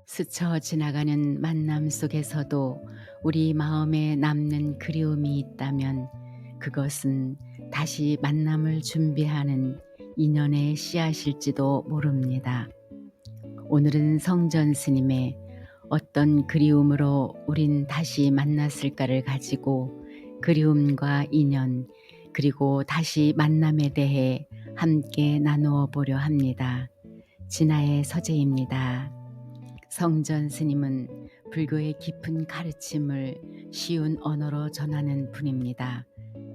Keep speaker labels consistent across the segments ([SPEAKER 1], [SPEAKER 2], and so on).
[SPEAKER 1] 스쳐 지나가는 만남 속에서도 우리 마음에 남는 그리움이 있다면 그것은 다시 만남을 준비하는 인연의 씨앗일지도 모릅니다. 오늘은 성전 스님의 어떤 그리움으로 우린 다시 만났을까를 가지고 그리움과 인연 그리고 다시 만남에 대해 함께 나누어 보려 합니다. 진아의 서재입니다. 성전 스님은 불교의 깊은 가르침을 쉬운 언어로 전하는 분입니다.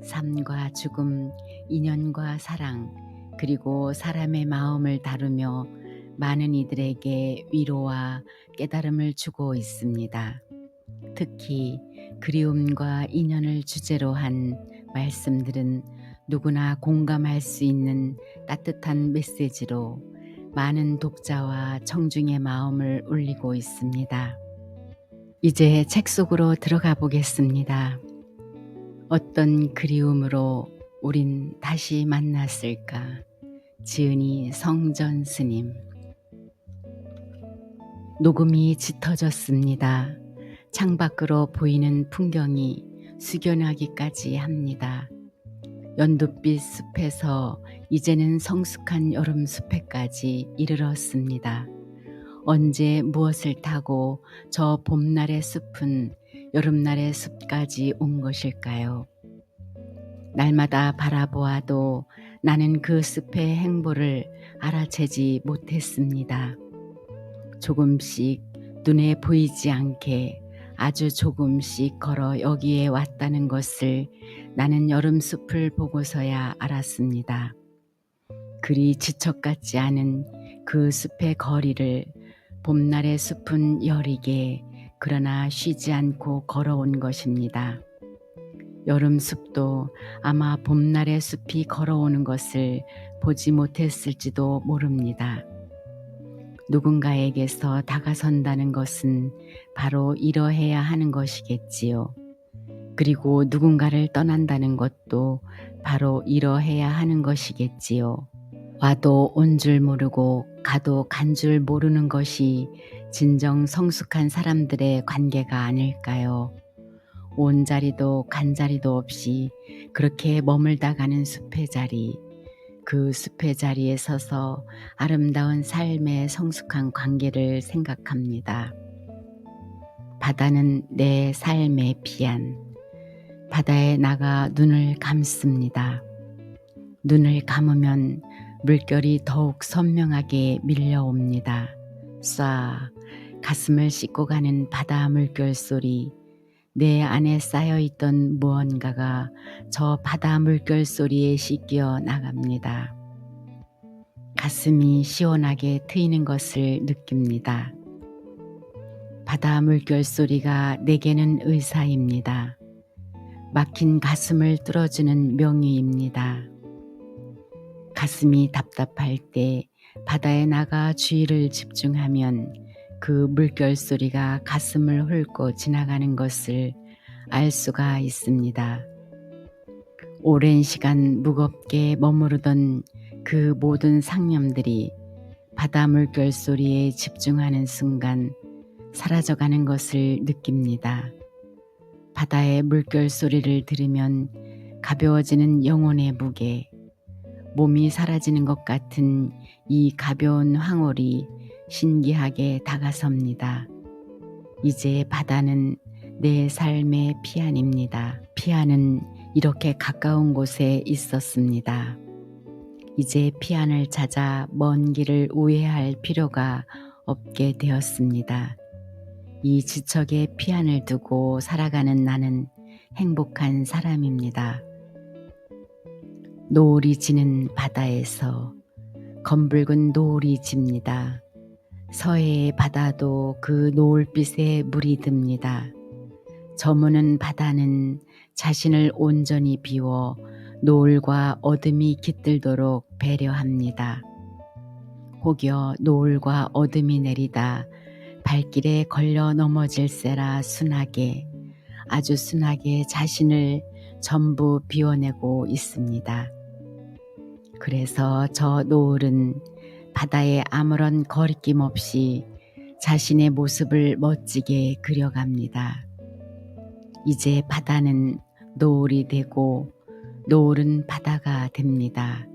[SPEAKER 1] 삶과 죽음, 인연과 사랑, 그리고 사람의 마음을 다루며 많은 이들에게 위로와 깨달음을 주고 있습니다. 특히 그리움과 인연을 주제로 한 말씀들은 누구나 공감할 수 있는 따뜻한 메시지로 많은 독자와 청중의 마음을 울리고 있습니다. 이제 책 속으로 들어가 보겠습니다. 어떤 그리움으로 우린 다시 만났을까? 지은이 성전 스님. 녹음이 짙어졌습니다. 창밖으로 보이는 풍경이 숙연하기까지 합니다. 연두빛 숲에서 이제는 성숙한 여름 숲에까지 이르렀습니다. 언제 무엇을 타고 저 봄날의 숲은 여름날의 숲까지 온 것일까요? 날마다 바라보아도 나는 그 숲의 행보를 알아채지 못했습니다. 조금씩 눈에 보이지 않게 아주 조금씩 걸어 여기에 왔다는 것을 나는 여름숲을 보고서야 알았습니다. 그리 지척 같지 않은 그 숲의 거리를 봄날의 숲은 여리게 그러나 쉬지 않고 걸어온 것입니다. 여름숲도 아마 봄날의 숲이 걸어오는 것을 보지 못했을지도 모릅니다. 누군가에게서 다가선다는 것은 바로 이러해야 하는 것이겠지요. 그리고 누군가를 떠난다는 것도 바로 이러해야 하는 것이겠지요. 와도 온 줄 모르고 가도 간 줄 모르는 것이 진정 성숙한 사람들의 관계가 아닐까요? 온 자리도 간 자리도 없이 그렇게 머물다 가는 숲의 자리, 그 숲의 자리에 서서 아름다운 삶의 성숙한 관계를 생각합니다. 바다는 내 삶의 피안. 바다에 나가 눈을 감습니다. 눈을 감으면 물결이 더욱 선명하게 밀려옵니다. 쏴 가슴을 씻고 가는 바다 물결 소리. 내 안에 쌓여있던 무언가가 저 바다 물결 소리에 씻겨 나갑니다. 가슴이 시원하게 트이는 것을 느낍니다. 바다 물결 소리가 내게는 의사입니다. 막힌 가슴을 뚫어주는 명의입니다. 가슴이 답답할 때 바다에 나가 주의를 집중하면 그 물결 소리가 가슴을 훑고 지나가는 것을 알 수가 있습니다. 오랜 시간 무겁게 머무르던 그 모든 상념들이 바다 물결 소리에 집중하는 순간 사라져가는 것을 느낍니다. 바다의 물결 소리를 들으면 가벼워지는 영혼의 무게, 몸이 사라지는 것 같은 이 가벼운 황홀이 신기하게 다가섭니다. 이제 바다는 내 삶의 피안입니다. 피안은 이렇게 가까운 곳에 있었습니다. 이제 피안을 찾아 먼 길을 우회할 필요가 없게 되었습니다. 이 지척에 피안을 두고 살아가는 나는 행복한 사람입니다. 노을이 지는 바다에서 검붉은 노을이 집니다. 서해의 바다도 그 노을빛에 물이 듭니다. 저무는 바다는 자신을 온전히 비워 노을과 어둠이 깃들도록 배려합니다. 혹여 노을과 어둠이 내리다 발길에 걸려 넘어질세라 순하게, 아주 순하게 자신을 전부 비워내고 있습니다. 그래서 저 노을은 바다에 아무런 거리낌 없이 자신의 모습을 멋지게 그려갑니다. 이제 바다는 노을이 되고 노을은 바다가 됩니다.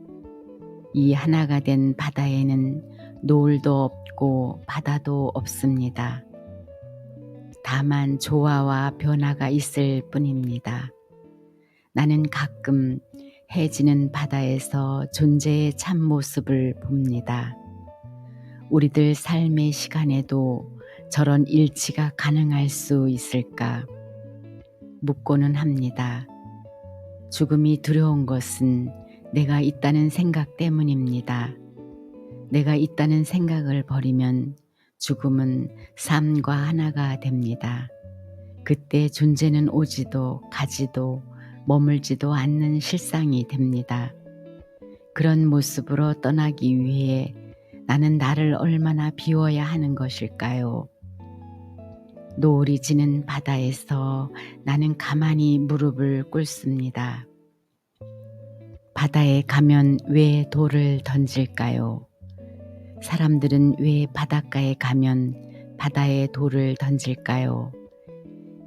[SPEAKER 1] 이 하나가 된 바다에는 노을도 없고 바다도 없습니다. 다만 조화와 변화가 있을 뿐입니다. 나는 가끔 해지는 바다에서 존재의 참모습을 봅니다. 우리들 삶의 시간에도 저런 일치가 가능할 수 있을까 묻고는 합니다. 죽음이 두려운 것은 내가 있다는 생각 때문입니다. 내가 있다는 생각을 버리면 죽음은 삶과 하나가 됩니다. 그때 존재는 오지도 가지도 머물지도 않는 실상이 됩니다. 그런 모습으로 떠나기 위해 나는 나를 얼마나 비워야 하는 것일까요? 노을이 지는 바다에서 나는 가만히 무릎을 꿇습니다. 바다에 가면 왜 돌을 던질까요? 사람들은 왜 바닷가에 가면 바다에 돌을 던질까요?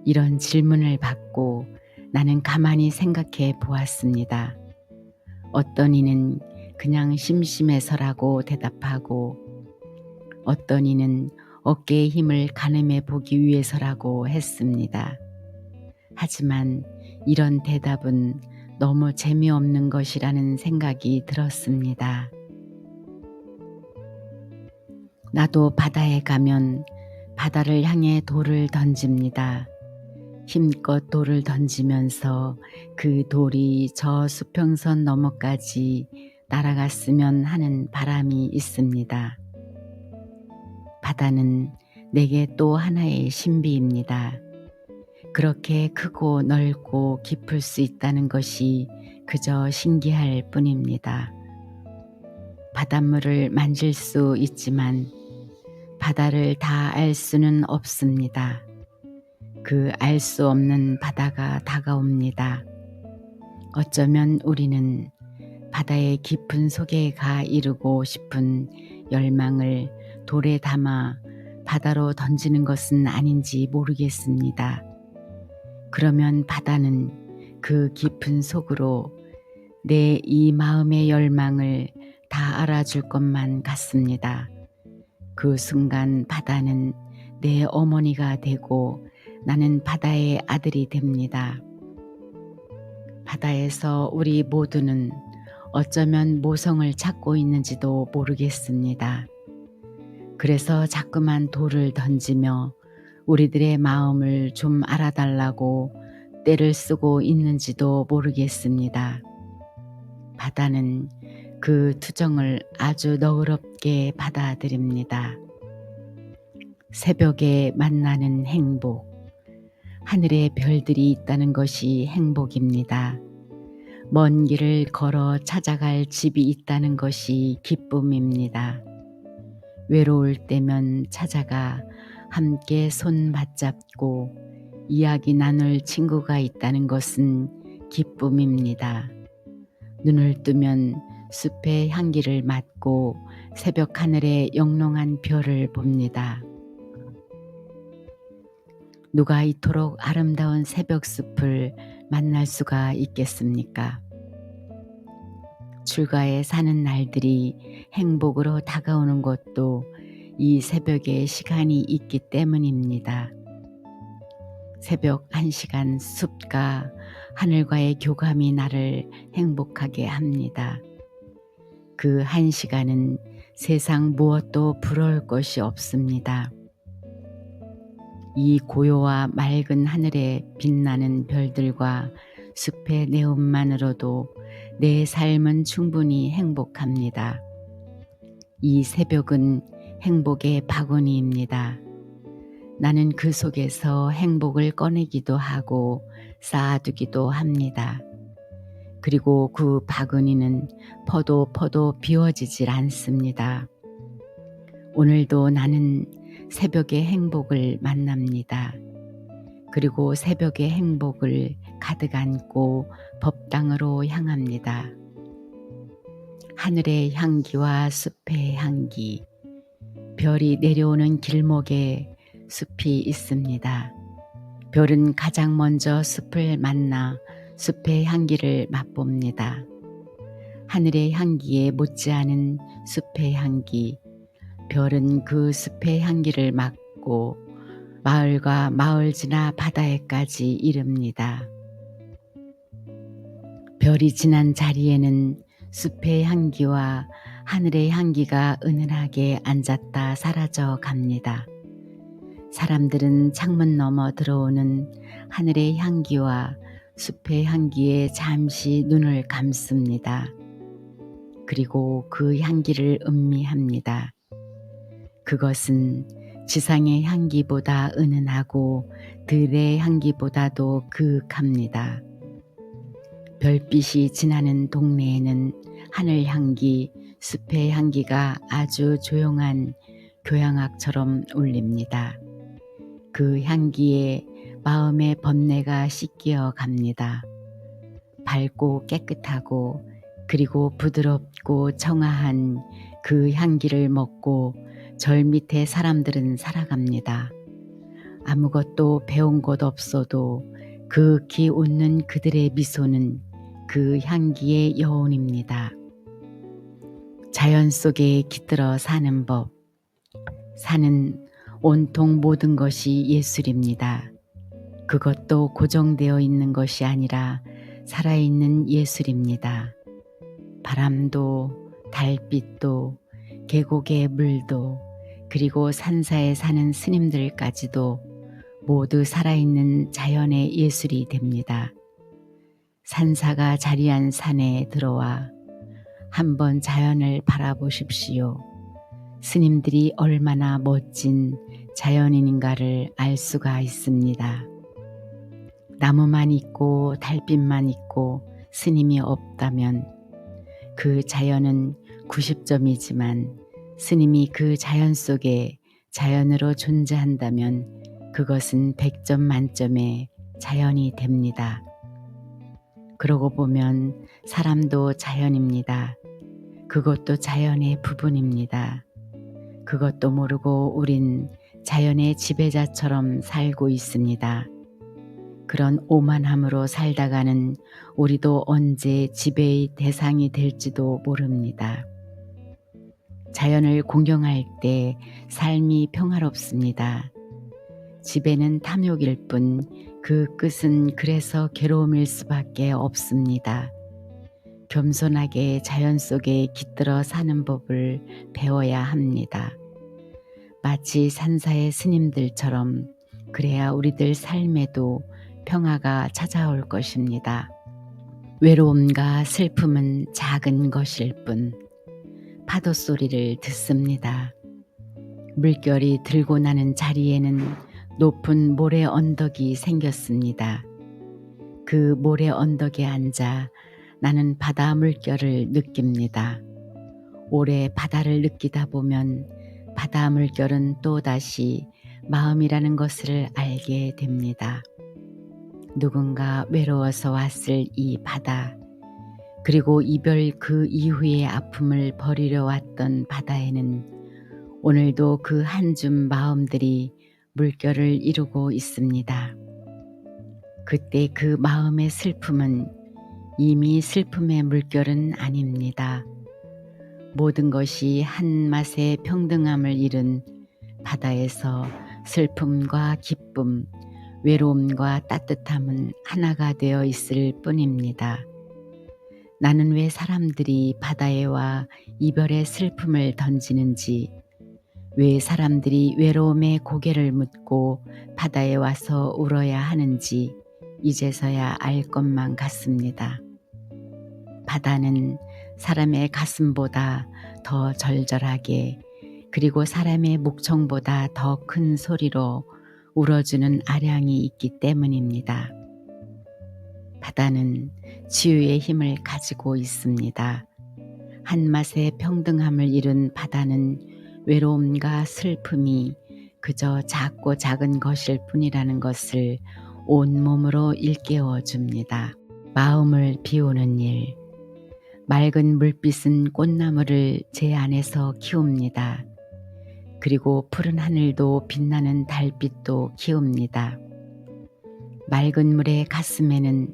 [SPEAKER 1] 이런 질문을 받고 나는 가만히 생각해 보았습니다. 어떤 이는 그냥 심심해서라고 대답하고 어떤 이는 어깨의 힘을 가늠해 보기 위해서라고 했습니다. 하지만 이런 대답은 너무 재미없는 것이라는 생각이 들었습니다. 나도 바다에 가면 바다를 향해 돌을 던집니다. 힘껏 돌을 던지면서 그 돌이 저 수평선 너머까지 날아갔으면 하는 바람이 있습니다. 바다는 내게 또 하나의 신비입니다. 그렇게 크고 넓고 깊을 수 있다는 것이 그저 신기할 뿐입니다. 바닷물을 만질 수 있지만 바다를 다 알 수는 없습니다. 그 알 수 없는 바다가 다가옵니다. 어쩌면 우리는 바다의 깊은 속에 가 이루고 싶은 열망을 돌에 담아 바다로 던지는 것은 아닌지 모르겠습니다. 그러면 바다는 그 깊은 속으로 내 이 마음의 열망을 다 알아줄 것만 같습니다. 그 순간 바다는 내 어머니가 되고 나는 바다의 아들이 됩니다. 바다에서 우리 모두는 어쩌면 모성을 찾고 있는지도 모르겠습니다. 그래서 자꾸만 돌을 던지며 우리들의 마음을 좀 알아달라고 떼를 쓰고 있는지도 모르겠습니다. 바다는 그 투정을 아주 너그럽게 받아들입니다. 새벽에 만나는 행복, 하늘에 별들이 있다는 것이 행복입니다. 먼 길을 걸어 찾아갈 집이 있다는 것이 기쁨입니다. 외로울 때면 찾아가 함께 손 맞잡고 이야기 나눌 친구가 있다는 것은 기쁨입니다. 눈을 뜨면 숲의 향기를 맡고 새벽 하늘에 영롱한 별을 봅니다. 누가 이토록 아름다운 새벽 숲을 만날 수가 있겠습니까? 출가에 사는 날들이 행복으로 다가오는 것도 이 새벽에 시간이 있기 때문입니다. 새벽 1시간 숲과 하늘과의 교감이 나를 행복하게 합니다. 그 1시간은 세상 무엇도 부러울 것이 없습니다. 이 고요와 맑은 하늘에 빛나는 별들과 숲의 내음만으로도 내 삶은 충분히 행복합니다. 이 새벽은 행복의 바구니입니다. 나는 그 속에서 행복을 꺼내기도 하고 쌓아두기도 합니다. 그리고 그 바구니는 퍼도 비워지질 않습니다. 오늘도 나는 새벽의 행복을 만납니다. 그리고 새벽의 행복을 가득 안고 법당으로 향합니다. 하늘의 향기와 숲의 향기, 별이 내려오는 길목에 숲이 있습니다. 별은 가장 먼저 숲을 만나 숲의 향기를 맛봅니다. 하늘의 향기에 못지않은 숲의 향기, 별은 그 숲의 향기를 맡고 마을과 마을 지나 바다에까지 이릅니다. 별이 지난 자리에는 숲의 향기와 하늘의 향기가 은은하게 앉았다 사라져 갑니다. 사람들은 창문 너머 들어오는 하늘의 향기와 숲의 향기에 잠시 눈을 감습니다. 그리고 그 향기를 음미합니다. 그것은 지상의 향기보다 은은하고 들의 향기보다도 그윽합니다. 별빛이 지나는 동네에는 하늘 향기, 숲의 향기가 아주 조용한 교향악처럼 울립니다. 그 향기에 마음의 번뇌가 씻겨 갑니다. 밝고 깨끗하고 그리고 부드럽고 청아한 그 향기를 먹고 절 밑에 사람들은 살아갑니다. 아무것도 배운 것 없어도 그윽히 웃는 그들의 미소는 그 향기의 여운입니다. 자연 속에 깃들어 사는 법, 사는 온통 모든 것이 예술입니다. 그것도 고정되어 있는 것이 아니라 살아있는 예술입니다. 바람도 달빛도 계곡의 물도 그리고 산사에 사는 스님들까지도 모두 살아있는 자연의 예술이 됩니다. 산사가 자리한 산에 들어와 한번 자연을 바라보십시오. 스님들이 얼마나 멋진 자연인인가를 알 수가 있습니다. 나무만 있고 달빛만 있고 스님이 없다면 그 자연은 90점이지만 스님이 그 자연 속에 자연으로 존재한다면 그것은 100점 만점의 자연이 됩니다. 그러고 보면 사람도 자연입니다. 그것도 자연의 부분입니다. 그것도 모르고 우린 자연의 지배자처럼 살고 있습니다. 그런 오만함으로 살다가는 우리도 언제 지배의 대상이 될지도 모릅니다. 자연을 공경할 때 삶이 평화롭습니다. 지배는 탐욕일 뿐 그 끝은 그래서 괴로움일 수밖에 없습니다. 겸손하게 자연 속에 깃들어 사는 법을 배워야 합니다. 마치 산사의 스님들처럼 그래야 우리들 삶에도 평화가 찾아올 것입니다. 외로움과 슬픔은 작은 것일 뿐 파도 소리를 듣습니다. 물결이 들고 나는 자리에는 높은 모래 언덕이 생겼습니다. 그 모래 언덕에 앉아 나는 바다 물결을 느낍니다. 오래 바다를 느끼다 보면 바다 물결은 또다시 마음이라는 것을 알게 됩니다. 누군가 외로워서 왔을 이 바다, 그리고 이별 그 이후의 아픔을 버리러 왔던 바다에는 오늘도 그 한 줌 마음들이 물결을 이루고 있습니다. 그때 그 마음의 슬픔은 이미 슬픔의 물결은 아닙니다. 모든 것이 한 맛의 평등함을 이룬 바다에서 슬픔과 기쁨, 외로움과 따뜻함은 하나가 되어 있을 뿐입니다. 나는 왜 사람들이 바다에 와 이별의 슬픔을 던지는지, 왜 사람들이 외로움에 고개를 묻고 바다에 와서 울어야 하는지 이제서야 알 것만 같습니다. 바다는 사람의 가슴보다 더 절절하게 그리고 사람의 목청보다 더 큰 소리로 울어주는 아량이 있기 때문입니다. 바다는 치유의 힘을 가지고 있습니다. 한맛의 평등함을 이룬 바다는 외로움과 슬픔이 그저 작고 작은 것일 뿐이라는 것을 온몸으로 일깨워 줍니다. 마음을 비우는 일. 맑은 물빛은 꽃나무를 제 안에서 키웁니다. 그리고 푸른 하늘도 빛나는 달빛도 키웁니다. 맑은 물의 가슴에는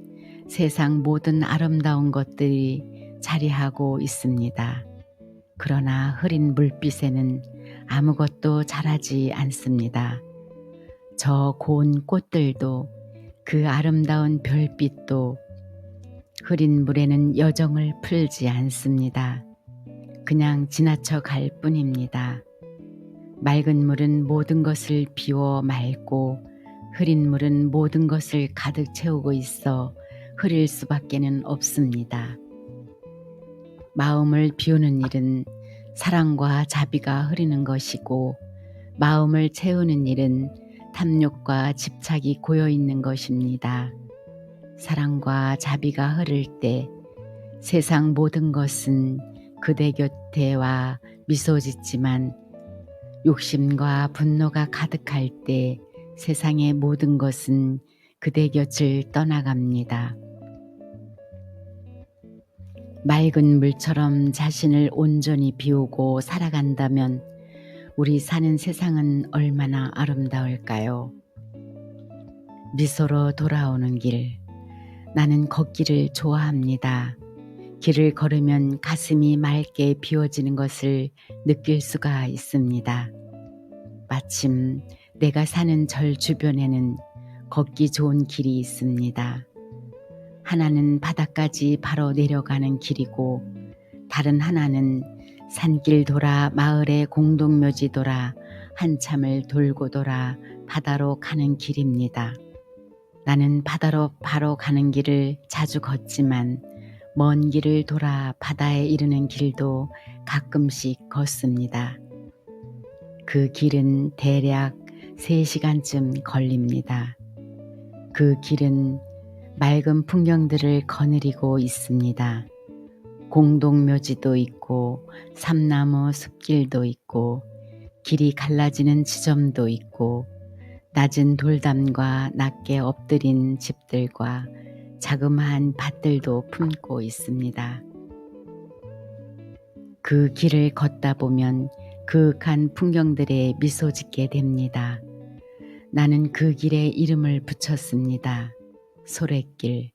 [SPEAKER 1] 세상 모든 아름다운 것들이 자리하고 있습니다. 그러나 흐린 물빛에는 아무것도 자라지 않습니다. 저 고운 꽃들도 그 아름다운 별빛도 흐린 물에는 여정을 풀지 않습니다. 그냥 지나쳐 갈 뿐입니다. 맑은 물은 모든 것을 비워 맑고 흐린 물은 모든 것을 가득 채우고 있어 흐릴 수밖에는 없습니다. 마음을 비우는 일은 사랑과 자비가 흐리는 것이고 마음을 채우는 일은 탐욕과 집착이 고여 있는 것입니다. 사랑과 자비가 흐를 때 세상 모든 것은 그대 곁에 와 미소 짓지만 욕심과 분노가 가득할 때 세상의 모든 것은 그대 곁을 떠나갑니다. 맑은 물처럼 자신을 온전히 비우고 살아간다면 우리 사는 세상은 얼마나 아름다울까요? 미소로 돌아오는 길. 나는 걷기를 좋아합니다. 길을 걸으면 가슴이 맑게 비워지는 것을 느낄 수가 있습니다. 마침 내가 사는 절 주변에는 걷기 좋은 길이 있습니다. 하나는 바다까지 바로 내려가는 길이고 다른 하나는 산길 돌아 마을의 공동묘지 돌아 한참을 돌고 돌아 바다로 가는 길입니다. 나는 바다로 바로 가는 길을 자주 걷지만 먼 길을 돌아 바다에 이르는 길도 가끔씩 걷습니다. 그 길은 대략 3시간쯤 걸립니다. 그 길은 맑은 풍경들을 거느리고 있습니다. 공동묘지도 있고 삼나무 숲길도 있고 길이 갈라지는 지점도 있고 낮은 돌담과 낮게 엎드린 집들과 자그마한 밭들도 품고 있습니다. 그 길을 걷다 보면 그윽한 풍경들에 미소 짓게 됩니다. 나는 그 길에 이름을 붙였습니다. 소래길,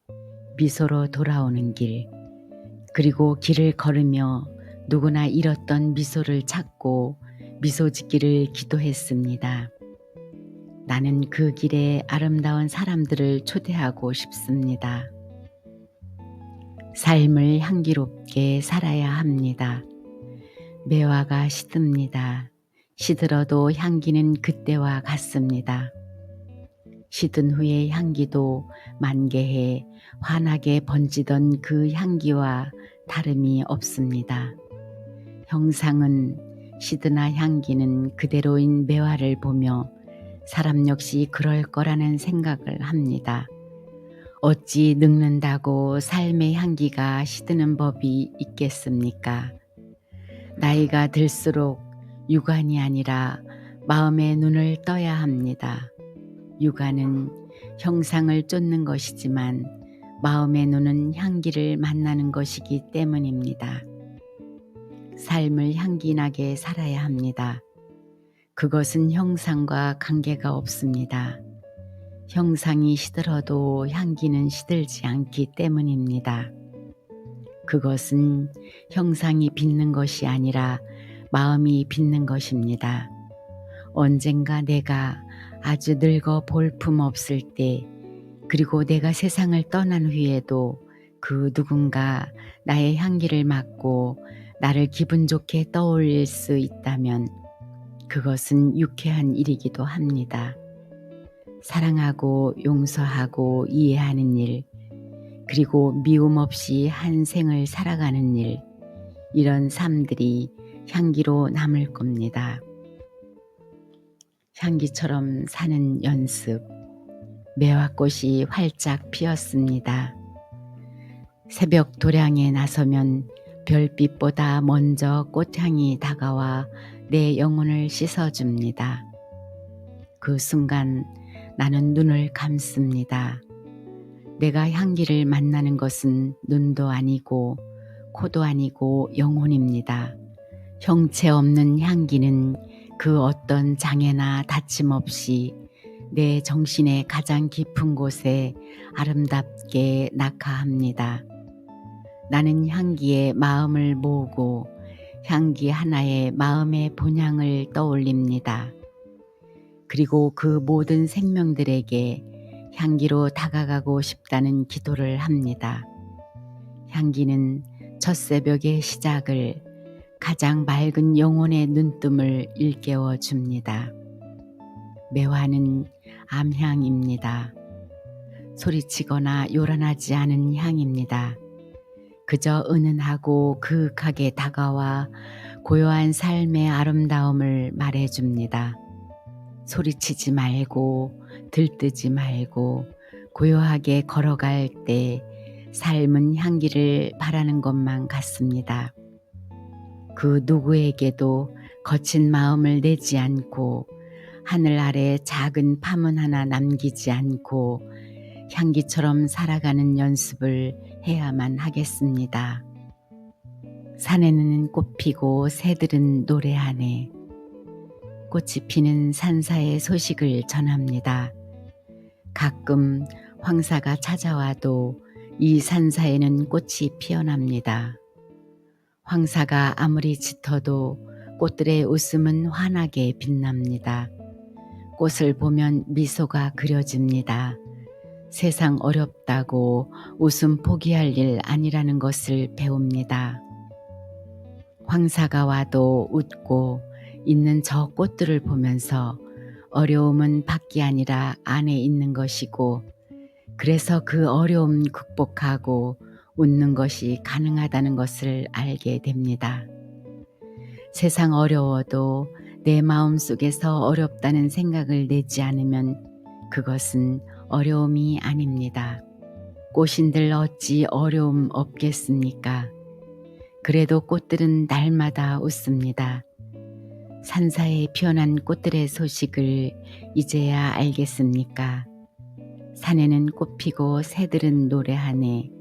[SPEAKER 1] 미소로 돌아오는 길. 그리고 길을 걸으며 누구나 잃었던 미소를 찾고 미소 짓기를 기도했습니다. 나는 그 길에 아름다운 사람들을 초대하고 싶습니다. 삶을 향기롭게 살아야 합니다. 매화가 시듭니다. 시들어도 향기는 그때와 같습니다. 시든 후의 향기도 만개해 환하게 번지던 그 향기와 다름이 없습니다. 형상은 시드나 향기는 그대로인 매화를 보며 사람 역시 그럴 거라는 생각을 합니다. 어찌 늙는다고 삶의 향기가 시드는 법이 있겠습니까? 나이가 들수록 육안이 아니라 마음의 눈을 떠야 합니다. 육안은 형상을 쫓는 것이지만 마음의 눈은 향기를 만나는 것이기 때문입니다. 삶을 향기나게 살아야 합니다. 그것은 형상과 관계가 없습니다. 형상이 시들어도 향기는 시들지 않기 때문입니다. 그것은 형상이 빛는 것이 아니라 마음이 빛는 것입니다. 언젠가 내가 아주 늙어 볼품 없을 때 그리고 내가 세상을 떠난 후에도 그 누군가 나의 향기를 맡고 나를 기분 좋게 떠올릴 수 있다면 그것은 유쾌한 일이기도 합니다. 사랑하고 용서하고 이해하는 일, 그리고 미움 없이 한 생을 살아가는 일, 이런 삶들이 향기로 남을 겁니다. 향기처럼 사는 연습. 매화꽃이 활짝 피었습니다. 새벽 도량에 나서면 별빛보다 먼저 꽃향이 다가와 내 영혼을 씻어줍니다. 그 순간 나는 눈을 감습니다. 내가 향기를 만나는 것은 눈도 아니고 코도 아니고 영혼입니다. 형체 없는 향기는 그 어떤 장애나 다침 없이 내 정신의 가장 깊은 곳에 아름답게 낙하합니다. 나는 향기에 마음을 모으고 향기 하나에 마음의 본향을 떠올립니다. 그리고 그 모든 생명들에게 향기로 다가가고 싶다는 기도를 합니다. 향기는 첫 새벽의 시작을, 가장 맑은 영혼의 눈뜸을 일깨워 줍니다. 매화는 암향입니다. 소리치거나 요란하지 않은 향입니다. 그저 은은하고 그윽하게 다가와 고요한 삶의 아름다움을 말해줍니다. 소리치지 말고 들뜨지 말고 고요하게 걸어갈 때 삶은 향기를 바라는 것만 같습니다. 그 누구에게도 거친 마음을 내지 않고 하늘 아래 작은 파문 하나 남기지 않고 향기처럼 살아가는 연습을 해야만 하겠습니다. 산에는 꽃 피고 새들은 노래하네. 꽃이 피는 산사의 소식을 전합니다. 가끔 황사가 찾아와도 이 산사에는 꽃이 피어납니다. 황사가 아무리 짙어도 꽃들의 웃음은 환하게 빛납니다. 꽃을 보면 미소가 그려집니다. 세상 어렵다고 웃음 포기할 일 아니라는 것을 배웁니다. 황사가 와도 웃고 있는 저 꽃들을 보면서 어려움은 밖이 아니라 안에 있는 것이고, 그래서 그 어려움 극복하고 웃는 것이 가능하다는 것을 알게 됩니다. 세상 어려워도 내 마음 속에서 어렵다는 생각을 내지 않으면 그것은 어려움이 아닙니다. 꽃인들 어찌 어려움 없겠습니까? 그래도 꽃들은 날마다 웃습니다. 산사에 피어난 꽃들의 소식을 이제야 알겠습니까? 산에는 꽃 피고 새들은 노래하네.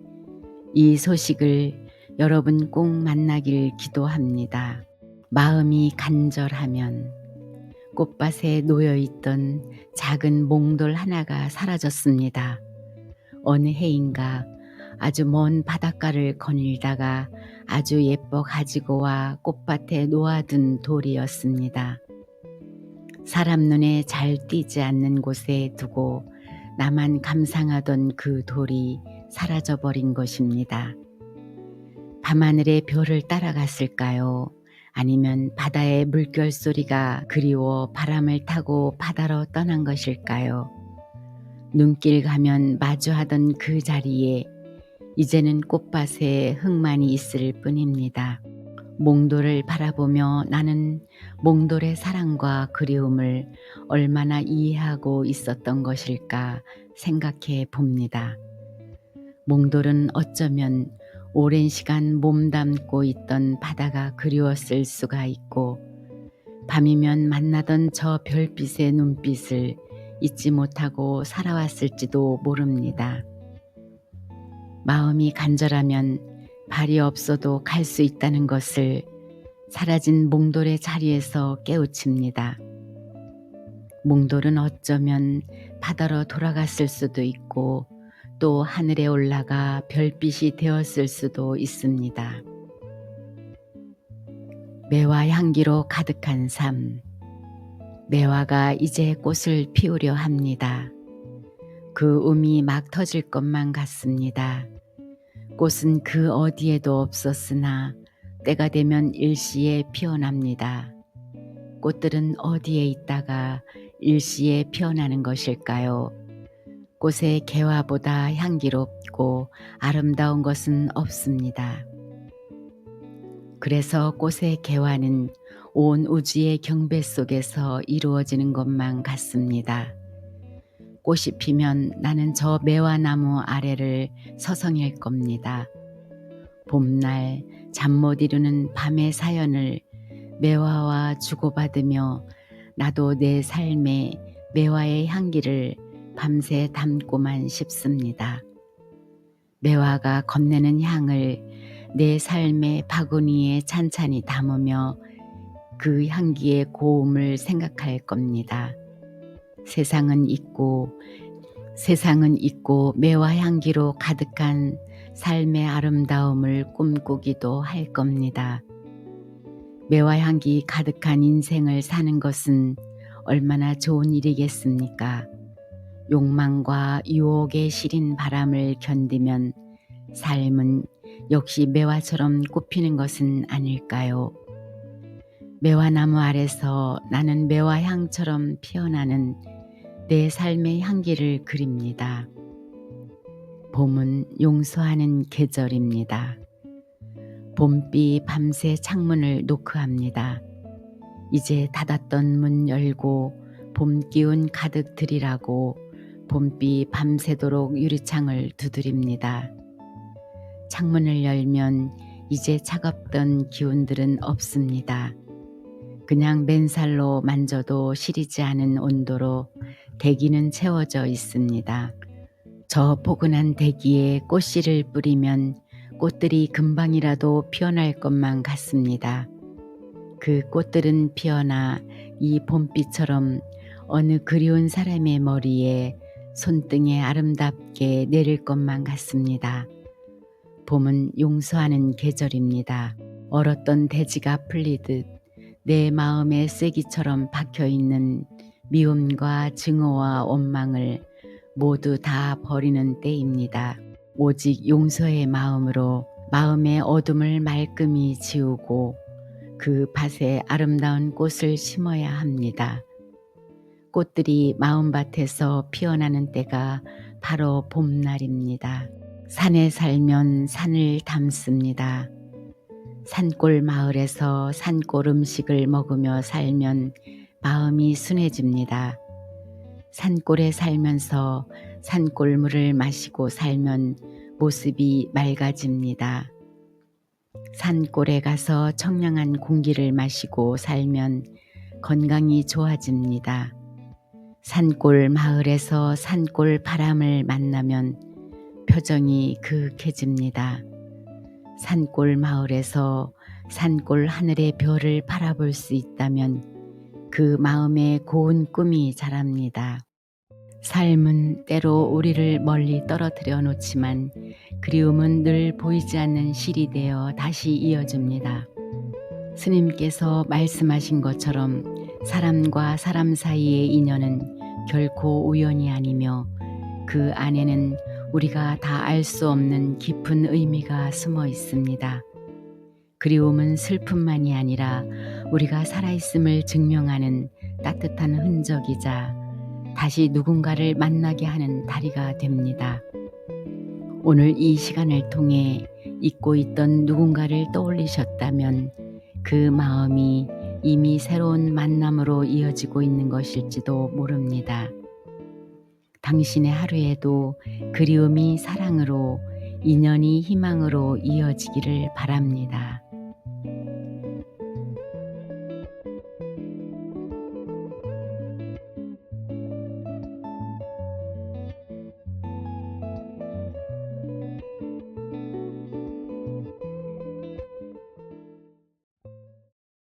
[SPEAKER 1] 이 소식을 여러분 꼭 만나길 기도합니다. 마음이 간절하면 꽃밭에 놓여있던 작은 몽돌 하나가 사라졌습니다. 어느 해인가 아주 먼 바닷가를 거닐다가 아주 예뻐 가지고 와 꽃밭에 놓아둔 돌이었습니다. 사람 눈에 잘 띄지 않는 곳에 두고 나만 감상하던 그 돌이 사라져버린 것입니다. 밤하늘의 별을 따라갔을까요? 아니면 바다의 물결 소리가 그리워 바람을 타고 바다로 떠난 것일까요? 눈길 가면 마주하던 그 자리에 이제는 꽃밭에 흙만이 있을 뿐입니다. 몽돌을 바라보며 나는 몽돌의 사랑과 그리움을 얼마나 이해하고 있었던 것일까 생각해 봅니다. 몽돌은 어쩌면 오랜 시간 몸담고 있던 바다가 그리웠을 수가 있고, 밤이면 만나던 저 별빛의 눈빛을 잊지 못하고 살아왔을지도 모릅니다. 마음이 간절하면 발이 없어도 갈 수 있다는 것을 사라진 몽돌의 자리에서 깨우칩니다. 몽돌은 어쩌면 바다로 돌아갔을 수도 있고 또 하늘에 올라가 별빛이 되었을 수도 있습니다. 매화 향기로 가득한 삶. 매화가 이제 꽃을 피우려 합니다. 그 움이 막 터질 것만 같습니다. 꽃은 그 어디에도 없었으나 때가 되면 일시에 피어납니다. 꽃들은 어디에 있다가 일시에 피어나는 것일까요? 꽃의 개화보다 향기롭고 아름다운 것은 없습니다. 그래서 꽃의 개화는 온 우주의 경배 속에서 이루어지는 것만 같습니다. 꽃이 피면 나는 저 매화나무 아래를 서성일 겁니다. 봄날 잠 못 이루는 밤의 사연을 매화와 주고받으며 나도 내 삶에 매화의 향기를 밤새 담고만 싶습니다. 매화가 겁내는 향을 내 삶의 바구니에 찬찬히 담으며 그 향기의 고움을 생각할 겁니다. 세상은 있고 매화 향기로 가득한 삶의 아름다움을 꿈꾸기도 할 겁니다. 매화 향기 가득한 인생을 사는 것은 얼마나 좋은 일이겠습니까? 욕망과 유혹에 시린 바람을 견디면 삶은 역시 매화처럼 꽃피는 것은 아닐까요? 매화나무 아래서 나는 매화향처럼 피어나는 내 삶의 향기를 그립니다. 봄은 용서하는 계절입니다. 봄비 밤새 창문을 노크합니다. 이제 닫았던 문 열고 봄 기운 가득 들이라고 봄비 밤새도록 유리창을 두드립니다. 창문을 열면 이제 차갑던 기운들은 없습니다. 그냥 맨살로 만져도 시리지 않은 온도로 대기는 채워져 있습니다. 저 포근한 대기에 꽃씨를 뿌리면 꽃들이 금방이라도 피어날 것만 같습니다. 그 꽃들은 피어나 이 봄비처럼 어느 그리운 사람의 머리에 손등에 아름답게 내릴 것만 같습니다. 봄은 용서하는 계절입니다. 얼었던 대지가 풀리듯 내 마음에 쐐기처럼 박혀있는 미움과 증오와 원망을 모두 다 버리는 때입니다. 오직 용서의 마음으로 마음의 어둠을 말끔히 지우고 그 밭에 아름다운 꽃을 심어야 합니다. 꽃들이 마음밭에서 피어나는 때가 바로 봄날입니다. 산에 살면 산을 닮습니다. 산골 마을에서 산골 음식을 먹으며 살면 마음이 순해집니다. 산골에 살면서 산골물을 마시고 살면 모습이 맑아집니다. 산골에 가서 청량한 공기를 마시고 살면 건강이 좋아집니다. 산골 마을에서 산골 바람을 만나면 표정이 그윽해집니다. 산골 마을에서 산골 하늘의 별을 바라볼 수 있다면 그 마음에 고운 꿈이 자랍니다. 삶은 때로 우리를 멀리 떨어뜨려 놓지만 그리움은 늘 보이지 않는 실이 되어 다시 이어집니다. 스님께서 말씀하신 것처럼 사람과 사람 사이의 인연은 결코 우연이 아니며 그 안에는 우리가 다 알 수 없는 깊은 의미가 숨어 있습니다. 그리움은 슬픔만이 아니라 우리가 살아있음을 증명하는 따뜻한 흔적이자 다시 누군가를 만나게 하는 다리가 됩니다. 오늘 이 시간을 통해 잊고 있던 누군가를 떠올리셨다면 그 마음이 이미 새로운 만남으로 이어지고 있는 것일지도 모릅니다. 당신의 하루에도 그리움이 사랑으로, 인연이 희망으로 이어지기를 바랍니다.